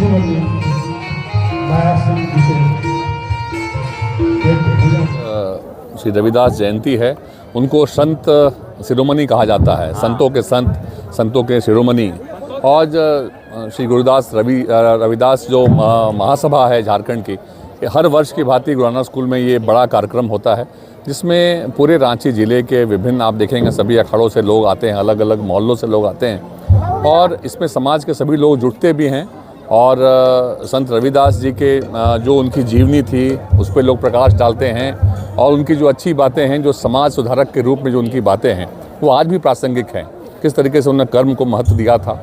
शिरोमणि माया सिंह जी से श्री रविदास जयंती है। उनको संत शिरोमणि कहा जाता है, संतों के संत, संतों के शिरोमणि। और श्री गुरुदास रविदास जो महासभा है झारखंड की, हर वर्ष की भांति गुरुनानक स्कूल में ये बड़ा कार्यक्रम होता है, जिसमें पूरे रांची ज़िले के विभिन्न, आप देखेंगे सभी अखाड़ों से लोग आते हैं, अलग अलग मोहल्लों से लोग आते हैं, और इसमें समाज के सभी लोग जुटते भी हैं। और संत रविदास जी के जो उनकी जीवनी थी उस पर लोग प्रकाश डालते हैं, और उनकी जो अच्छी बातें हैं, जो समाज सुधारक के रूप में जो उनकी बातें हैं, वो आज भी प्रासंगिक हैं। किस तरीके से उन्होंने कर्म को महत्व दिया था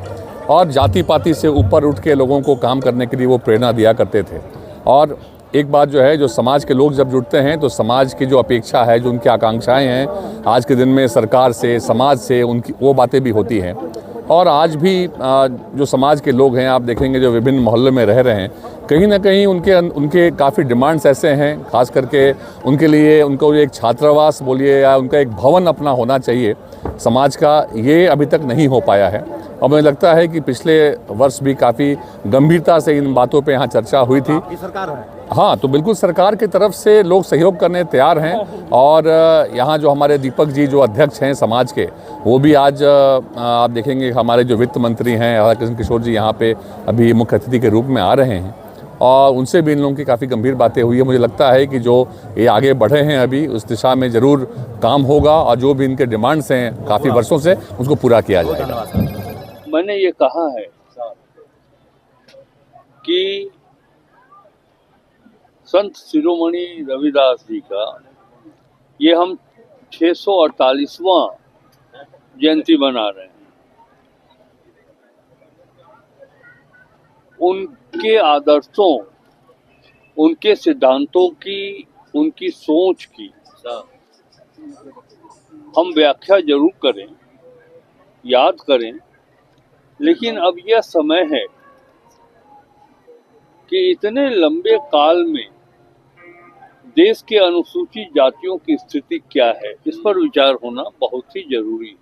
और जाति पाति से ऊपर उठ के लोगों को काम करने के लिए वो प्रेरणा दिया करते थे। और एक बात जो है, जो समाज के लोग जब जुड़ते हैं तो समाज की जो अपेक्षा है, जो उनकी आकांक्षाएं हैं आज के दिन में सरकार से, समाज से, उनकी वो बातें भी होती हैं। और आज भी जो समाज के लोग हैं, आप देखेंगे जो विभिन्न मोहल्लों में रह रहे हैं, कहीं ना कहीं उनके काफ़ी डिमांड्स ऐसे हैं, खास करके उनके लिए उनको एक छात्रावास बोलिए या उनका एक भवन अपना होना चाहिए समाज का, ये अभी तक नहीं हो पाया है। और मुझे लगता है कि पिछले वर्ष भी काफ़ी गंभीरता से इन बातों पे यहाँ चर्चा हुई थी। आपकी सरकार है। हाँ, तो बिल्कुल सरकार की तरफ से लोग सहयोग करने तैयार हैं। और यहाँ जो हमारे दीपक जी जो अध्यक्ष हैं समाज के, वो भी आज आप देखेंगे हमारे जो वित्त मंत्री हैं राधा कृष्ण किशोर जी यहाँ पे अभी मुख्य अतिथि के रूप में आ रहे हैं, और उनसे भी इन लोगों की काफ़ी गंभीर बातें हुई है। मुझे लगता है कि जो ये आगे बढ़े हैं अभी, उस दिशा में ज़रूर काम होगा, और जो भी इनके डिमांड्स हैं काफ़ी वर्षों से, उसको पूरा किया जाएगा। मैंने ये कहा है कि संत शिरोमणि रविदास जी का ये हम 648वां जयंती मना रहे हैं। उनके आदर्शों, उनके सिद्धांतों की, उनकी सोच की हम व्याख्या जरूर करें, याद करें, लेकिन अब यह समय है कि इतने लंबे काल में देश के अनुसूचित जातियों की स्थिति क्या है, इस पर विचार होना बहुत ही जरूरी है।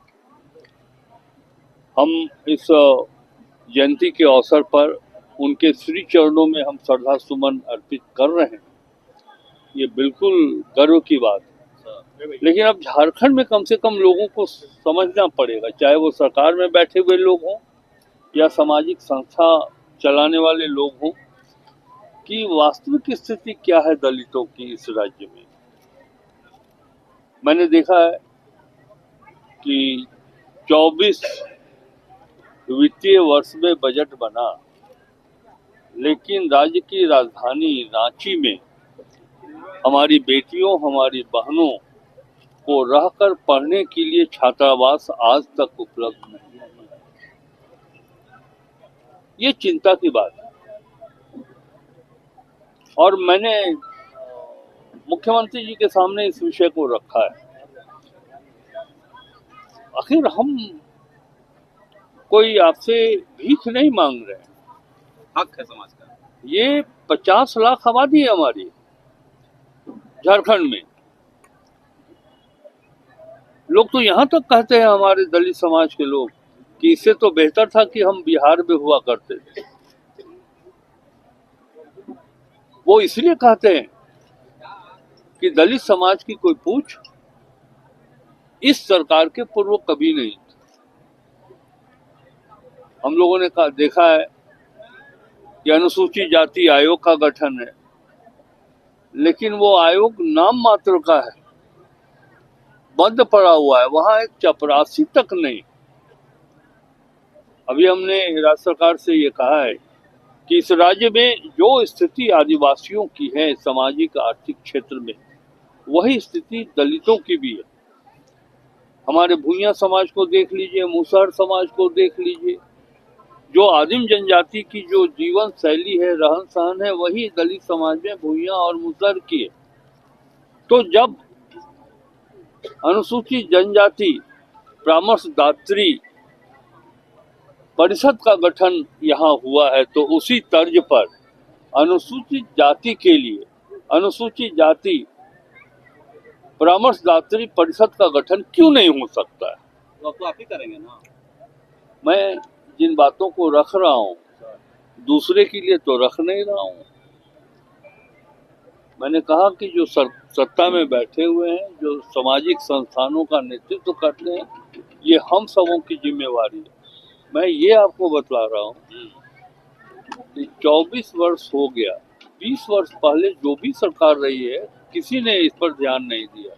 हम इस जयंती के अवसर पर उनके श्री चरणों में हम श्रद्धा सुमन अर्पित कर रहे हैं, ये बिल्कुल गर्व की बात है। लेकिन अब झारखंड में कम से कम लोगों को समझना पड़ेगा, चाहे वो सरकार में बैठे हुए लोग हों या सामाजिक संस्था चलाने वाले लोग हों, कि वास्तविक स्थिति क्या है दलितों की इस राज्य में। मैंने देखा है कि 24 वित्तीय वर्ष में बजट बना, लेकिन राज्य की राजधानी रांची में हमारी बेटियों, हमारी बहनों को रहकर पढ़ने के लिए छात्रावास आज तक उपलब्ध नहीं है। ये चिंता की बात है। और मैंने मुख्यमंत्री जी के सामने इस विषय को रखा है। आखिर हम कोई आपसे भीख नहीं मांग रहे हैं, हक है समाज का। ये 50 लाख आबादी है हमारी झारखंड में। लोग तो यहाँ तक कहते हैं, हमारे दलित समाज के लोग, कि इससे तो बेहतर था कि हम बिहार में हुआ करते थे। वो इसलिए कहते हैं कि दलित समाज की कोई पूछ इस सरकार के पूर्व कभी नहीं थी। हम लोगों ने देखा है कि अनुसूचित जाति आयोग का गठन है, लेकिन वो आयोग नाम मात्र का है, बंद पड़ा हुआ है, वहां एक चपरासी तक नहीं। अभी हमने राज्य सरकार से ये कहा है कि इस राज्य में जो स्थिति आदिवासियों की है सामाजिक आर्थिक क्षेत्र में, वही स्थिति दलितों की भी है। हमारे भूइया समाज को देख लीजिए, मुसहर समाज को देख लीजिए, जो आदिम जनजाति की जो जीवन शैली है, रहन सहन है, वही दलित समाज में भूइया और मुसहर की है। तो जब अनुसूचित जनजाति परामर्शदात्री परिषद का गठन यहाँ हुआ है, तो उसी तर्ज पर अनुसूचित जाति के लिए अनुसूचित जाति परामर्शदात्री परिषद का गठन क्यों नहीं हो सकता है? तो आप ही करेंगे ना। मैं जिन बातों को रख रहा हूँ दूसरे के लिए तो रख नहीं रहा हूँ। मैंने कहा कि जो सत्ता में बैठे हुए हैं, जो सामाजिक संस्थानों का नेतृत्व करते हैं, ये हम सबों की जिम्मेवारी है। मैं ये आपको बतला रहा हूँ कि 24 वर्ष हो गया, 20 वर्ष पहले जो भी सरकार रही है, किसी ने इस पर ध्यान नहीं दिया।